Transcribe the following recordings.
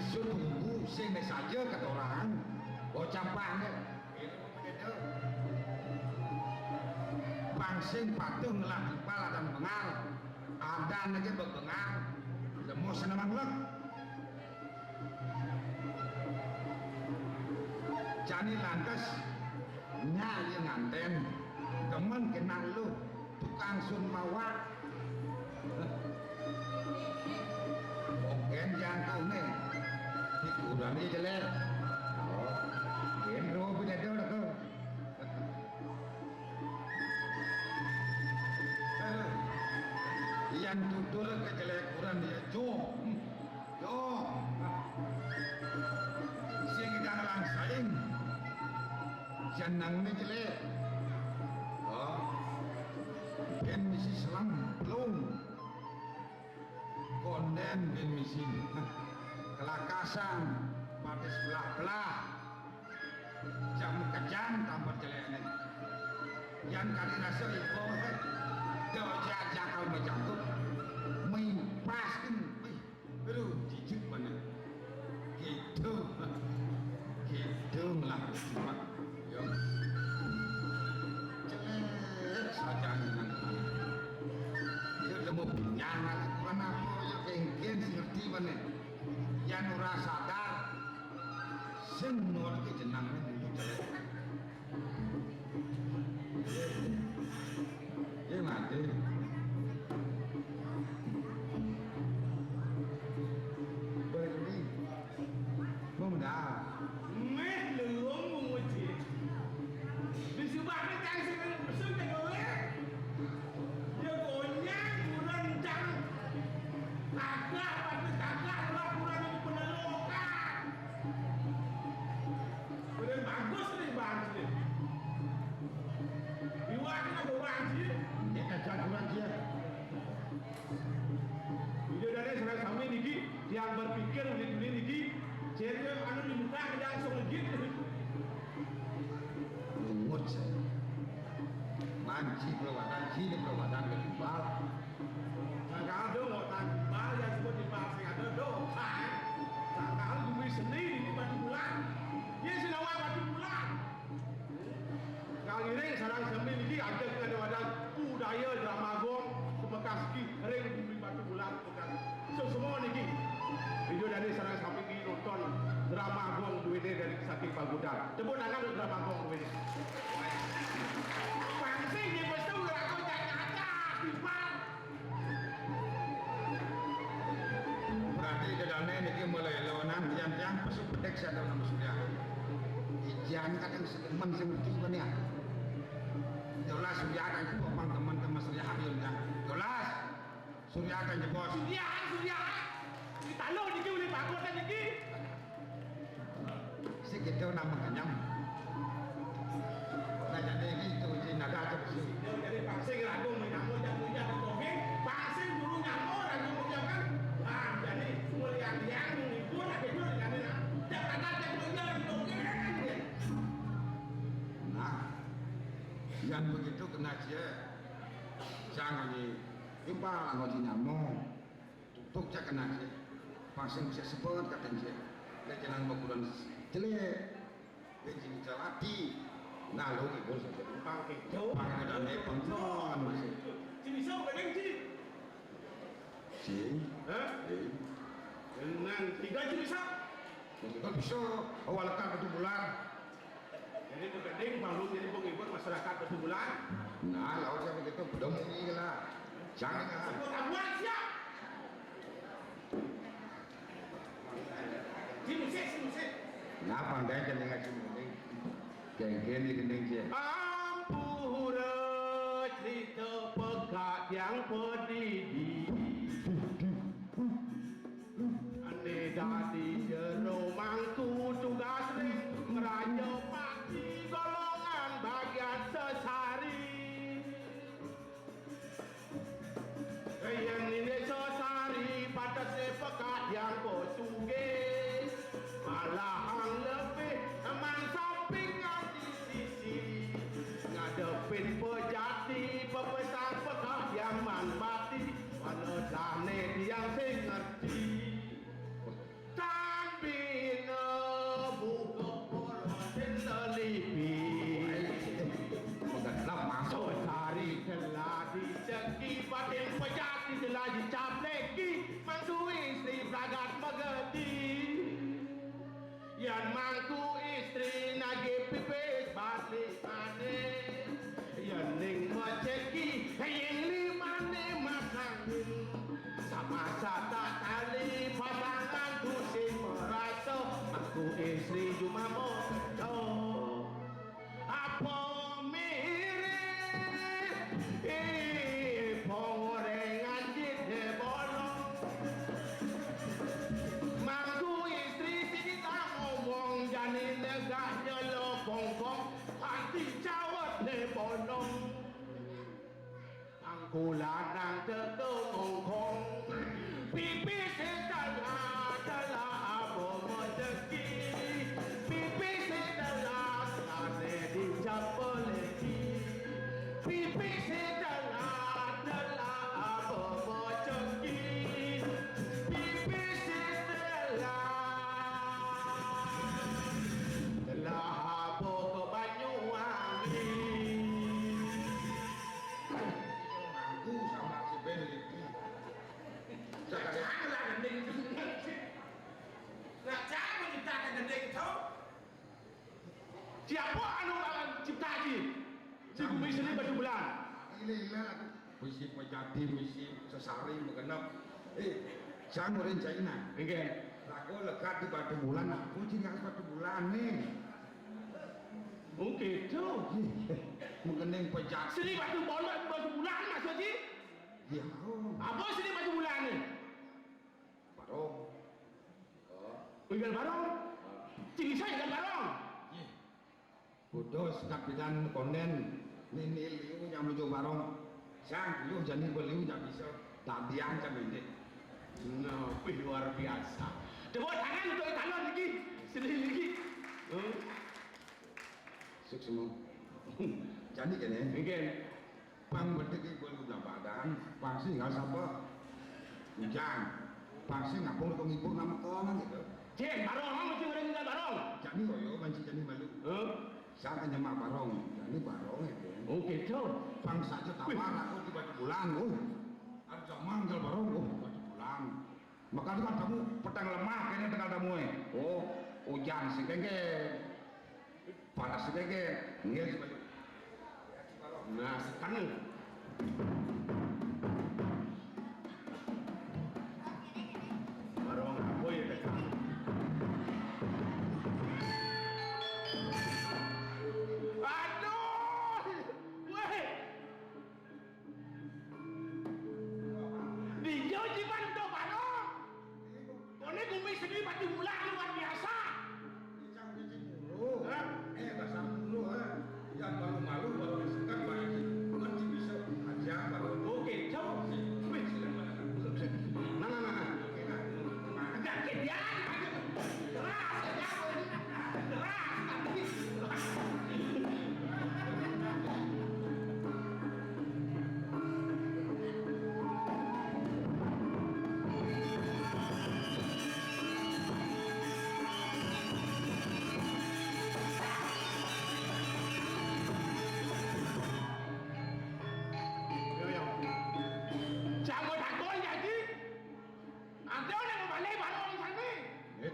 isu tunggu sini saja kata orang bocah banget itu pangsing patuh ngelatih kepala dan bengal ada aja berbengal semua senang lek jadi lantas nyali nganten temen kenal lu tukang sun mawar mungkin jantung nih hiburan ini jelek oh gendro punya dia udah tuh yang tutur kejelekan dia jo sing kita langsaing janang ini jelek oh ben misi selang belum konden ben misi kelakasan pada sebelah-belah jam kejam tambah jeleknya yang kali rasa ibu doja jakal menjatuh mempaskan aduh jijik mana gitu lah ya jelek saja dengan dia udah mau pinjangan mana apa ya kengken ngerti mana yang ora sadar semua ke jenangnya dulu jelek ya mati beli mau dah meh lưỡng một chuyện đi siêu bạc nó trang sinh nó sinh thành người giờ cổ nhang của rần trắng agak pada agak lah kurang itu penelokan bener bagus nih bang sih diwakil ada bang sih dia ajar kurang dia video dari saudara kami niki yang berpikir beli niki jadi anu di muka langsung gitu lumut saya manci perwatan kedibal sangkal dong mau tanbal yang sebut dibal saya ada dong sangkal bumi sendiri di batu bulan dia sudah batu bulan kali ini sarang kami niki ada wadah budaya drama gong bekas ki ring bumi batu bulan bekas semua niki video dari sarang kami ini nonton drama gong duitnya dari saking pagoda tepuk tangan untuk drama gong duitnya pangsing di bestu aku jaga pipan berarti ke dalamnya ini mulai lawanan yang pesuk pedek saya dalam surya ijan kadang sedemen seperti ini ya jelas surya akan jebok teman-teman surya hadirnya jelas surya akan jebok surya kita lo dikit oleh pakot kan dikit segitu nama kenyam nah jadi gitu naga terus jadi pangsing ragung mengamuk jatuhnya dan dongeng pangsing dulu ngamuk ragung menjauhkan nah jadi mulia yang libur ada itu dengan ini jangan ada yang dongeng nah yang begitu kena dia jangan timpal anggota nyamuk tutup cak kena dia pasang bisa sebut kata dia dia jalan bakuran jelek bensin celati nah lo ibu saja pakai pakai dan nepon masih bisa kadang si dengan 3 bisa juga bisa awal kan itu bulan jadi itu penting baru jadi penghibur masyarakat itu bulan nah lawan saya begitu belum ini lah jangan sebut abuan siap si musik nah pandai kan dengan si musik geng-geng di gending dia ampura cerita pekat yang pedih ane dadi jero mangku tugas sering ngeraja pasti golongan bagian sesari yang ini sesari pada sepekat yang kau suge malahan lebih teman sampingan di sisi ngadepin pejati pepesan pekat yang manfaat sagat magadi. Yan mangku istri nagi pipis balik ane. Yan ning maceki yang limane masangin. Sama sata tali pasangan kusin merasa aku istri cuma mau apa mirip pengorengan jide bolong mangku istri sini tak ngomong jani negahnya lo bongbong anti cawat ne bolong angku lanang tetu ngongkong pipi setelah adalah apa rezeki pipi setelah ane dicapoleki pipi setelah adalah apa rezeki pipi setelah apa ke Banyuwangi. Aku sama si Ben itu. Janganlah gending itu. Nak cara menciptakan gending itu? Siapa anu akan cipta ji? Si bumi sini batu bulan. Gila aku. Misi pejati, misi sesari mengenap. Saya mau rencana. Oke. Aku lekat di batu bulan. Aku tinggal batu bulan nih. Oke tu. Mengenai pejati. Sini batu bulan maksudnya? Ya. Apa sini batu bulan ni? Barong. Ikan barong. Ciri saya ikan barong. Kudus kapitan konden nini liu yang menuju barong. Sang liu jadi beliau tak bisa. Tak diangkat ini. No, luar biasa. Tepuk tangan untuk talon lagi. Sini lagi. Suk semua. Jadi kan ya. Mungkin. Pang berdiri beliau dalam badan. Pasti nggak sabar. Hujan. Pasti ngapung ngipung nama kawan gitu. Cik, barong. Kamu mesti orang tinggal barong. Jadi koyo banci jadi malu. Saya kan nyemak barong. Jadi barong ya. Oh gitu. Pang saja tawar aku di batu bulan. Ada manggil barong. Batu bulan. Maka itu kan kamu petang lemah kayaknya tinggal kamu hujan sih kayaknya panas sih kayaknya nggak sih baju. Nah sekarang barong apa ya mereka? Aduh, weh, dia jiban tu barong. Ini bumi sendiri batu bulan luar biasa. Dasar dulu yang baru malu baru disekat banyak nanti bisa aja baru. Oke, coba. Nah. Agak kedian. Keras,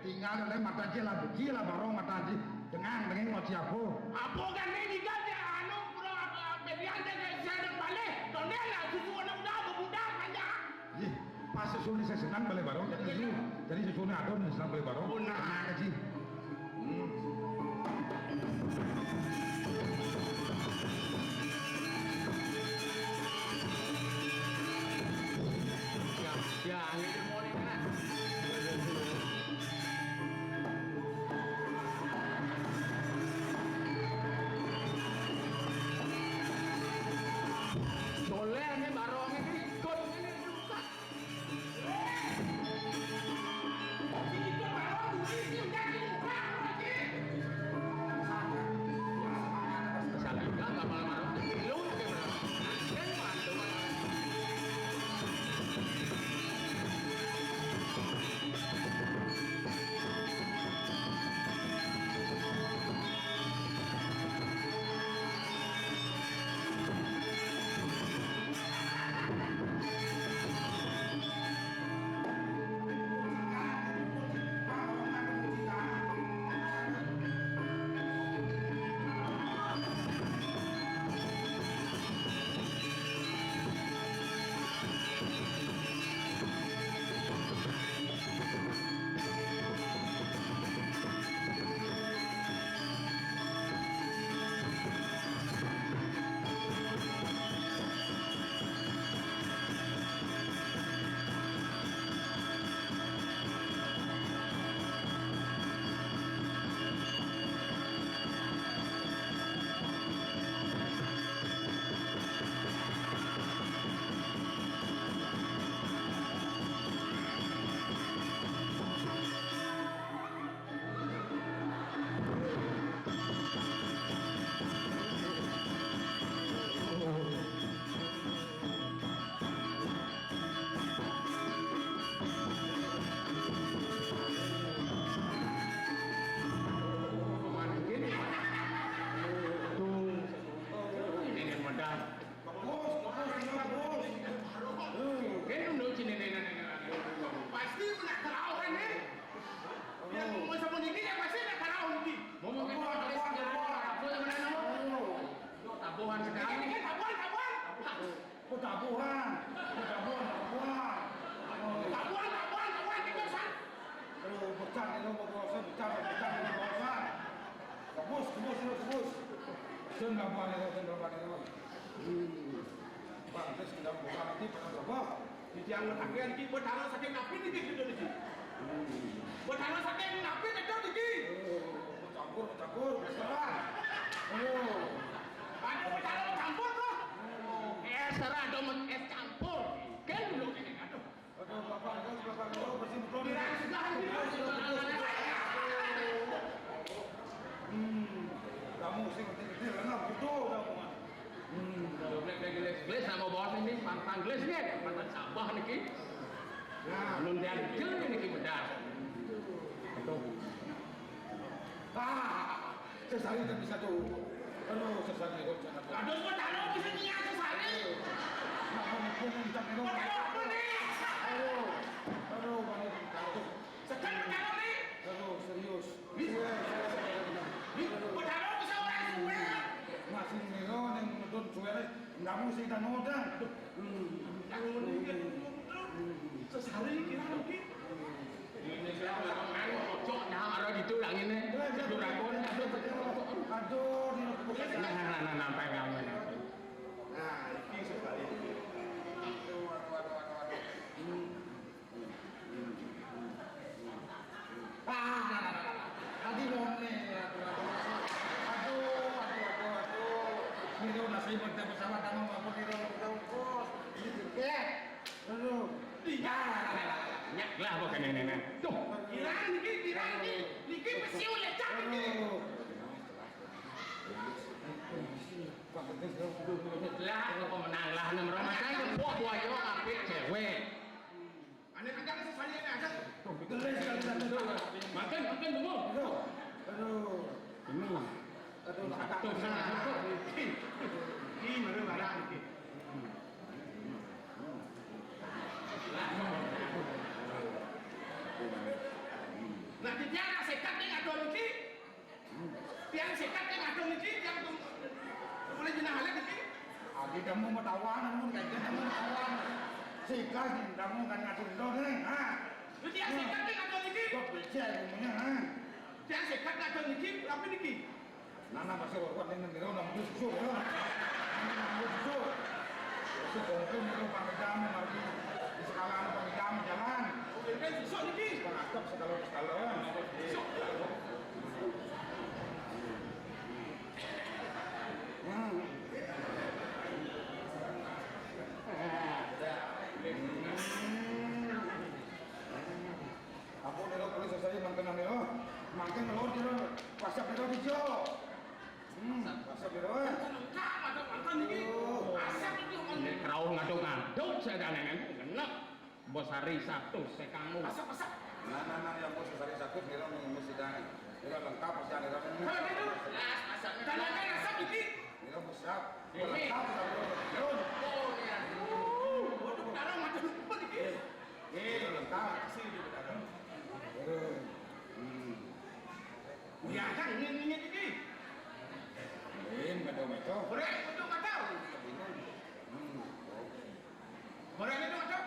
tinggal oleh mata jela begila barong mata ji dengan ngoceh siapa apa kan ini kan dia anu bro median dia saya balik tonela susu anak muda berbudak aja pas susu saya senang balik barong jadi susu ini ada nih senang balik barong benar ji ya ini mau nih kan Soleh barong ini ikut ini rusak. Ini barong ini berapa nih lo? Pak, terus kita buka nanti pada berapa? Di tiang akhir di buat halo sakit napi nih gitu nih. Buat halo sakit napi itu nih. Campur, restoran. Oh, Ada buat halo campur loh. Serah dong campur. Kan dulu ini aduh. aduh bapak lo bersih betul nih. Tidak sudah Kamu sih ngerti lah, butuh kamu. Gelis sama bos ini, pantang gelis ni, pantang sabah ni ki. Nah, belum dia je ni ki bedas. Betul. Sesali tak bisa tuh. Aduh, sesali kok jangan. Aduh, buat halo bisa niat sesali. Nah, kamu minta minum. Buat halo apa ni? Aduh, kamu jatuh. Sekarang buat halo ni. Aduh, serius. Buat halo bisa orang suwe. Masih nero yang menurut suara, nggak mau sih dan modal. Jangan mendingin. Sesali kira lagi. Ini siapa yang main kocok dah ada di tulang ini. Duragon Aduh, di bukan. Nah, nampak kamu. Nah, ini sekali. Tadi mau nih. Aduh. Ini udah saya bersama kamu maupun di dalam kos. Aduh. Nyak lah bukan nenek. Tuh, kirang niki mesti lecak ini. Lah, kau menang lah nomor macam buah yo apik cewek. Ane kadang sesali ada. Geles sekali. Makan dulu. Aduh. Ini. Aduh, Tuh sana kok. Ini mana barang niki. Nah, dia sekat ni ada niki. Tiang sekat ni ada niki yang boleh jenah halak niki. Adi kamu mau tawan, kamu mau tawan. Sikas kamu kan ngatur dong, ha? Tiang sekat ni ada niki. Kok becek punya, ha? Tiang sekat ada niki, apa niki? Nana masih berkuat dengan diri orang susu, ya? Susu. Susu itu pangdam lagi. Di sekarang pangdam jalan. Oke, susu niki. Pengakap sekalo. Susu. Aku nero polis selesai makan nero, makan telur nero, pasap nero hijau. Pasap nero. Lengkap ada makan niki. Asap itu orang ni. Kerau ngaduk saya dah nenek genap. Bos hari Sabtu saya kamu. Asap. Nah, yang bos selesai satu nero mesti dah. Nero lengkap pasap nero. Kalau gitu, asap. Kalau kan asap niki. Nero besar. Lengkap pasap nero. Oh ya. Waduh, kalau macam apa niki? Lengkap. Ya kan ini niki. Medo. Korek itu macam. Korek itu macam.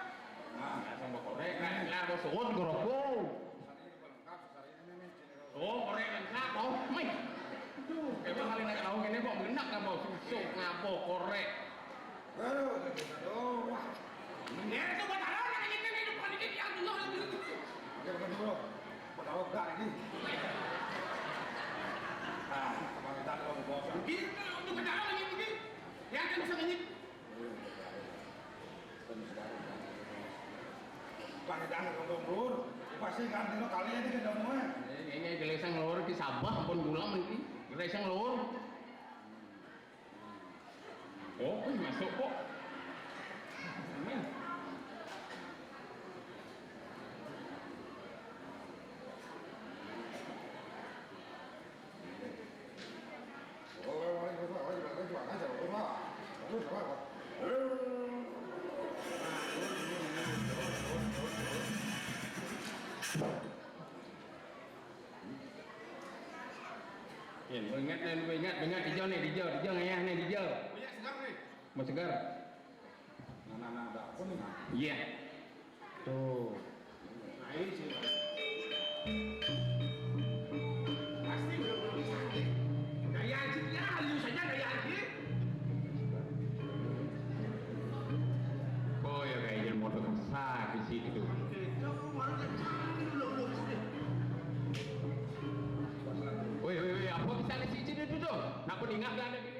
Nah, Sama korek lah bos suwon goroko. Oh korek lengkap oh mai. Tuh, kayak kali nak tahu gini kok menak apa susu ngapo korek. aduh. Ini itu buat apa? Ini bukan ini yang dulu lagi. Oke, bro. Tahu enggak ini? Kemarin tadi lo bos. Gitu, untuk berjalan lagi begini. Yang kan bisa nyanyi. Pangdam ngomong lur, pasti kan dino kali ini ke dalamnya. Ini gelesang lur ki Sabah pun gulam iki. Gelesang lur. Oh, masuk kok. Amin. Ingat di jauh ngayah nih di jauh. Banyak segar nih. Mau segar? Nah, ada apa nih? Iya. Tuh. Naik sih. Pasti belum sakit. Gaya anjingnya halus saja gaya anjing. itu. Kita baru kencang dulu sini. Woi, apa bisa di sini tu tu? Nak pun ingat dah ada